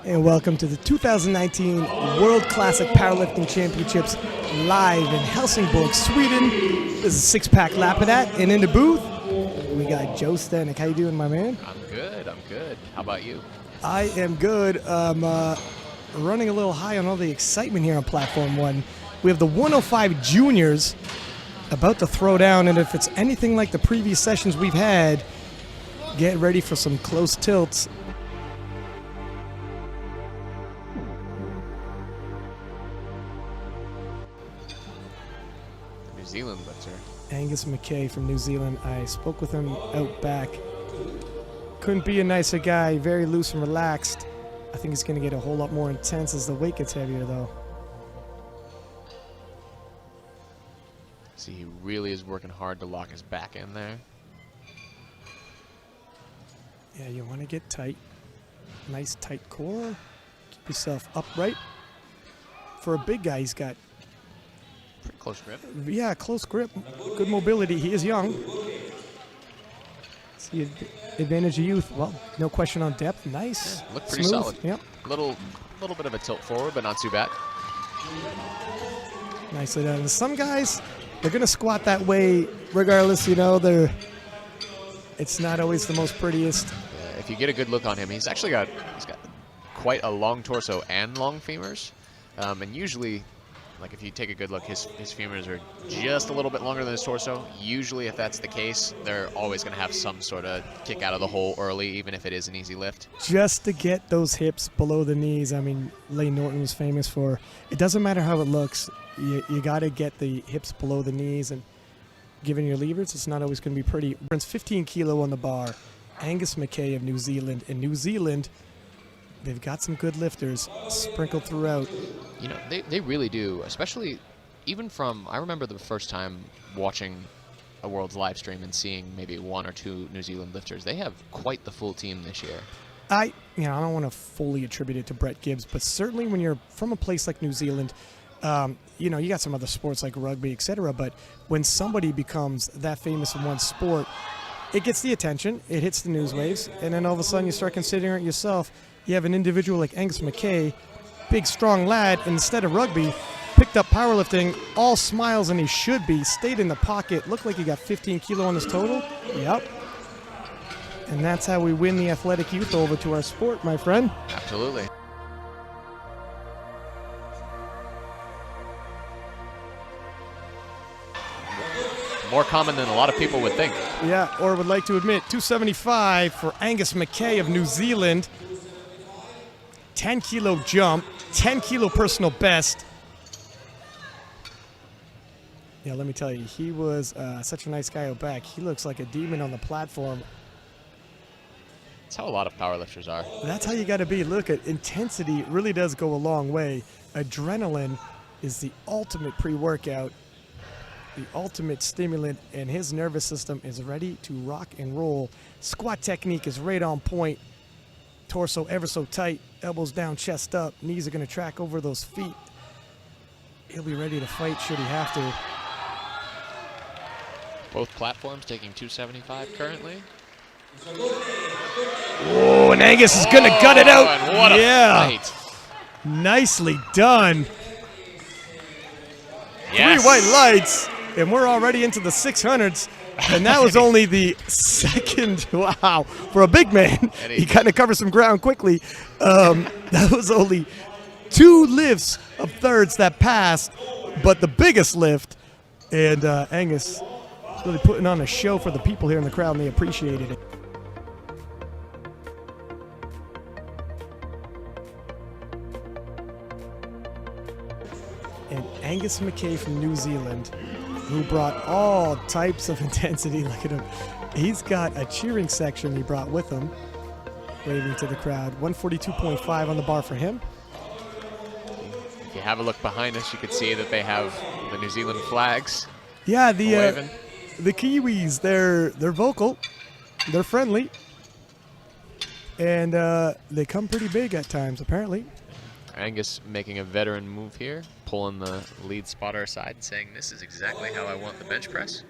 And welcome to the 2019 World Classic Powerlifting Championships live in Helsingborg, Sweden. This is a six-pack lap of that. And in the booth, we got Joe Stanek. How you doing, my man? I'm good. How about you? I am good. Running a little high on all the excitement here on Platform 1. We have the 105 juniors about to throw down, and if it's anything like the previous sessions we've had, get ready for some close tilts. New Zealand lifter. Angus McKay from New Zealand. I spoke with him out back. Couldn't be a nicer guy, very loose and relaxed. I think he's going to get a whole lot more intense as the weight gets heavier, though. See, he really is working hard to lock his back in there. Yeah, you want to get tight. Nice tight core. Keep yourself upright. For a big guy, he's got... Pretty close grip. Yeah, close grip. Good mobility. He is young. It's the advantage of youth. Well, no question on depth. Nice. Yeah, looked pretty smooth. solid. Yep. Little bit of a tilt forward, but not too bad. Nicely done. Some guys, they're going to squat that way regardless, you know. It's not always the most prettiest. Yeah, if you get a good look on him, he's got quite a long torso and long femurs. And usually, like if you take a good look, his femurs are just a little bit longer than his torso. Usually, if that's the case, they're always going to have some sort of kick out of the hole early, even if it is an easy lift. Just to get those hips below the knees. I mean, Lane Norton was famous for, it doesn't matter how it looks, you got to get the hips below the knees, and given your levers, it's not always going to be pretty. Burns 15 kilo on the bar. Angus McKay of New Zealand. In New Zealand, they've got some good lifters sprinkled throughout. You know, they really do, especially even from, I remember the first time watching a World's live stream and seeing maybe one or two New Zealand lifters. They have quite the full team this year. I don't want to fully attribute it to Brett Gibbs, but certainly when you're from a place like New Zealand, you got some other sports like rugby, etc., but when somebody becomes that famous in one sport, it gets the attention, it hits the news waves, and then all of a sudden you start considering it yourself. You have an individual like Angus McKay, big, strong lad, and instead of rugby, picked up powerlifting, all smiles, and he should be, stayed in the pocket, looked like he got 15 kilo on his total. Yep. And that's how we win the athletic youth over to our sport, my friend. Absolutely. More common than a lot of people would think. Yeah, or would like to admit. 275 for Angus McKay of New Zealand. 10 kilo jump, 10 kilo personal best. Yeah, let me tell you, he was such a nice guy out back. He looks like a demon on the platform. That's how a lot of powerlifters are. That's how you got to be. Look, at intensity really does go a long way. Adrenaline is the ultimate pre-workout, the ultimate stimulant, and his nervous system is ready to rock and roll. Squat technique is right on point. Torso ever so tight, elbows down, chest up, knees are going to track over those feet. He'll be ready to fight should he have to. Both platforms taking 275 currently. Oh, and Angus is going to gut it out. And what a fight. Nicely done. Yes. 3 white lights, and we're already into the 600s. And that was only the second. Wow. For a big man, he kind of covers some ground quickly. That was only 2 lifts of thirds that passed, but the biggest lift. And Angus really putting on a show for the people here in the crowd, and they appreciated it. And Angus McKay from New Who brought all types of intensity. Look at him. He's got a cheering section he brought with him, waving to the crowd. 142.5 on the bar for him. If you have a look behind us, you could see that they have the New Zealand flags. Yeah, waving. The Kiwis, they're vocal, they're friendly, and they come pretty big at times, apparently. Angus making a veteran move here, pulling the lead spotter aside and saying, this is exactly how I want the bench press.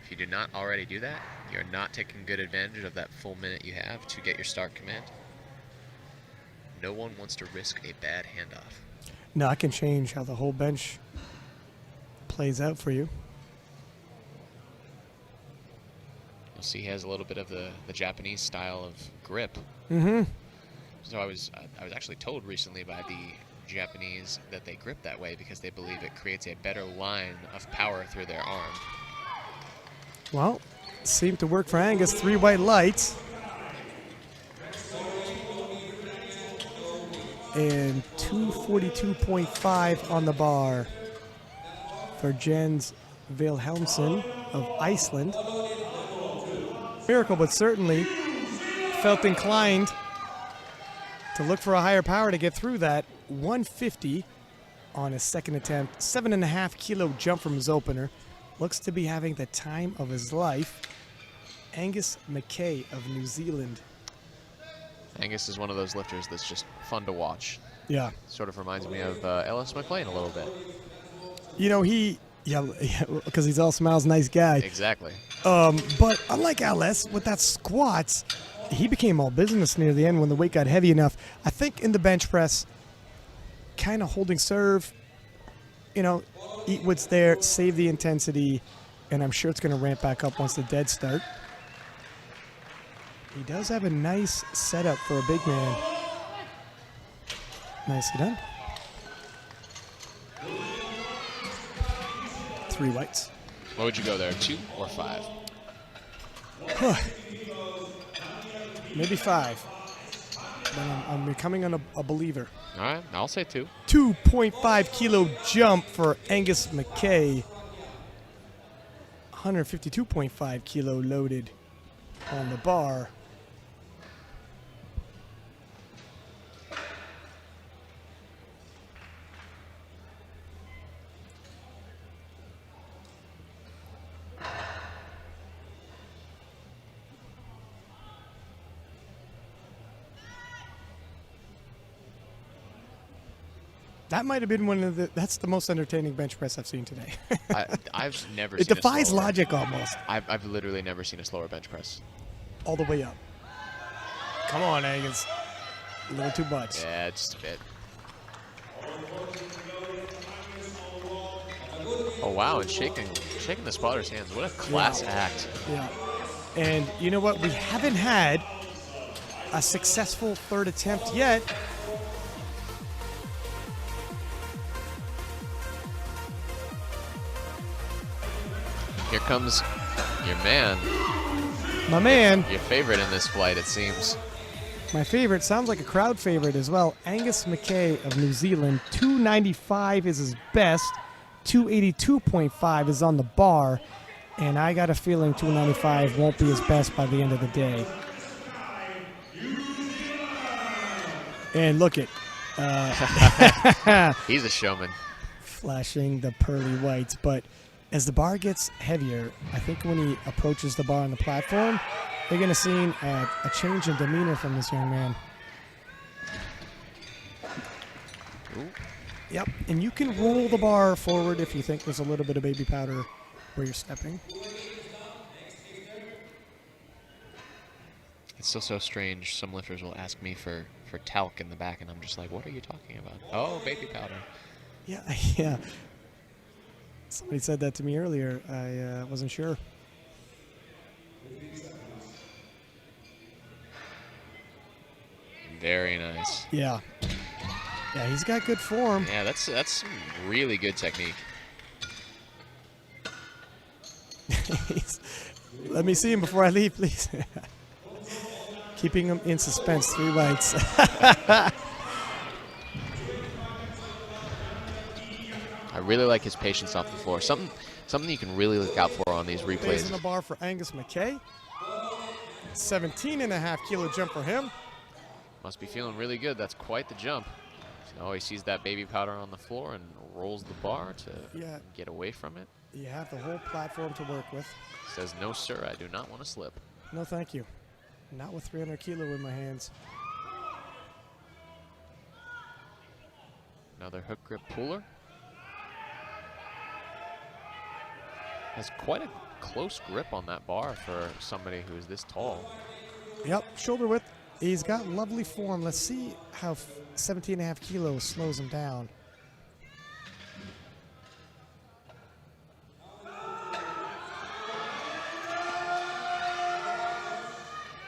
If you do not already do that, you're not taking good advantage of that full minute you have to get your start command. no one wants to risk a bad handoff. No, I can change how the whole bench plays out for you. You'll see he has a little bit of the Japanese style of grip. Mm-hmm. So I was actually told recently by the Japanese that they grip that way because they believe it creates a better line of power through their arm. Well, seemed to work for Angus. 3 white lights. And 242.5 on the bar for Jens Wilhelmsen of Iceland. Miracle, but certainly felt inclined to look for a higher power to get through that. 150 on his second attempt. 7.5 kilo jump from his opener. Looks to be having the time of his life. Angus McKay of New Zealand. Angus is one of those lifters that's just fun to watch. Yeah. Sort of reminds me of Ellis McLean a little bit. You know, because he's all smiles, nice guy. Exactly. But unlike Ellis, with that squats, he became all business near the end when the weight got heavy enough. I think in the bench press, kind of holding serve, you know, eat what's there, save the intensity, and I'm sure it's going to ramp back up once the deads start. He does have a nice setup for a big man. Nicely done. 3 whites. What would you go there, 2 or 5? Maybe 5. But I'm becoming a believer. All right, I'll say 2. 2.5 kilo jump for Angus McKay. 152.5 kilo loaded on the bar. That might have been that's the most entertaining bench press I've seen today. I've never It seen defies a slower, logic almost. I've literally never seen a slower bench press. All the way up. Come on, Angus. A little too much. Yeah, just a bit. Oh, wow, and shaking the spotter's hands. What a class act. Yeah. And you know what? We haven't had a successful third attempt yet. Here comes your man. My man. Your favorite in this flight, it seems. My favorite. Sounds like a crowd favorite as well. Angus McKay of New Zealand. 295 is his best. 282.5 is on the bar. And I got a feeling 295 won't be his best by the end of the day. And look it. He's a showman. Flashing the pearly whites. But as the bar gets heavier, I think when he approaches the bar on the platform, they're going to see a change in demeanor from this young man. Ooh. Yep, and you can roll the bar forward if you think there's a little bit of baby powder where you're stepping. It's still so strange. Some lifters will ask me for talc in the back, and I'm just like, what are you talking about? Oh, baby powder. Yeah, yeah. Somebody said that to me earlier. I wasn't sure. Very nice. Yeah. Yeah, he's got good form. Yeah, that's some really good technique. Let me see him before I leave, please. Keeping him in suspense. 3 whites. I really like his patience off the floor. Something you can really look out for on these Stays replays. in the bar for Angus McKay. 17.5 kilo jump for him. Must be feeling really good. That's quite the jump. Oh, he sees that baby powder on the floor and rolls the bar to get away from it. You have the whole platform to work with. Says, no, sir, I do not want to slip. No, thank you. Not with 300 kilo in my hands. Another hook grip puller. Has quite a close grip on that bar for somebody who is this tall. Yep, shoulder width. He's got lovely form. Let's see how 17.5 kilos slows him down.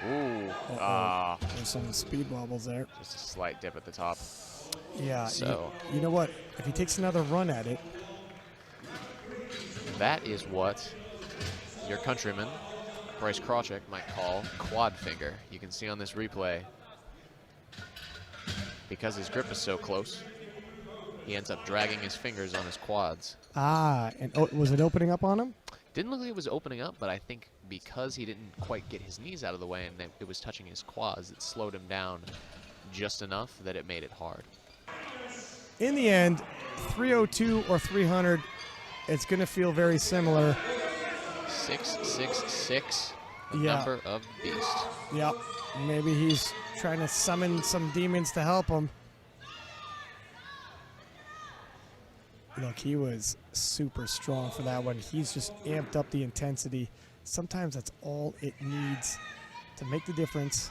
Ooh. There's some speed wobbles there. Just a slight dip at the top. Yeah. So you know what? If he takes another run at it. That is what your countryman, Bryce Krawczyk, might call quad finger. You can see on this replay, because his grip is so close, he ends up dragging his fingers on his quads. And was it opening up on him? Didn't look like it was opening up, but I think because he didn't quite get his knees out of the way and it was touching his quads, it slowed him down just enough that it made it hard. In the end, 302 or 300, it's going to feel very similar. 666, the Yeah. number of beast. Yep. Maybe he's trying to summon some demons to help him. Look, he was super strong for that one. He's just amped up the intensity. Sometimes that's all it needs to make the difference.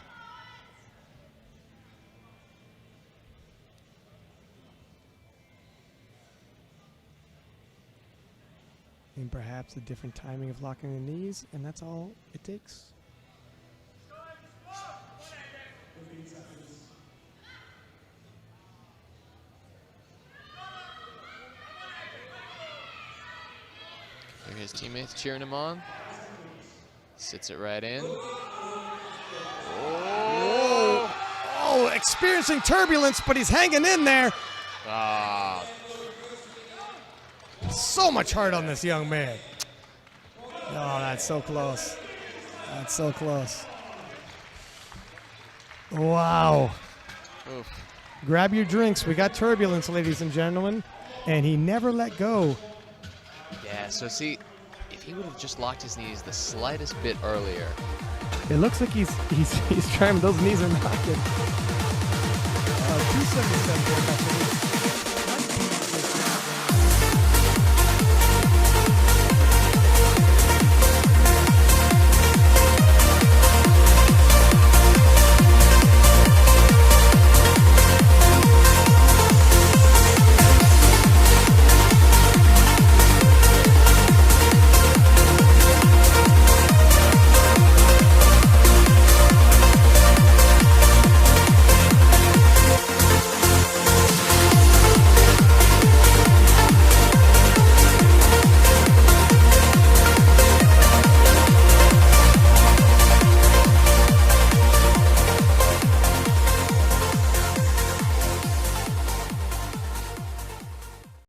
And perhaps a different timing of locking the knees, and that's all it takes. Here his teammates cheering him on. Sits it right in. Oh, experiencing turbulence, but he's hanging in there. Ah, So much heart on this young man. Oh, that's so close. That's so close. Wow. oof. Grab your drinks. We got turbulence, ladies and gentlemen. And he never let go. Yeah, so see, if he would have just locked his knees the slightest bit earlier. It looks like he's trying. Those knees are knocking. 277.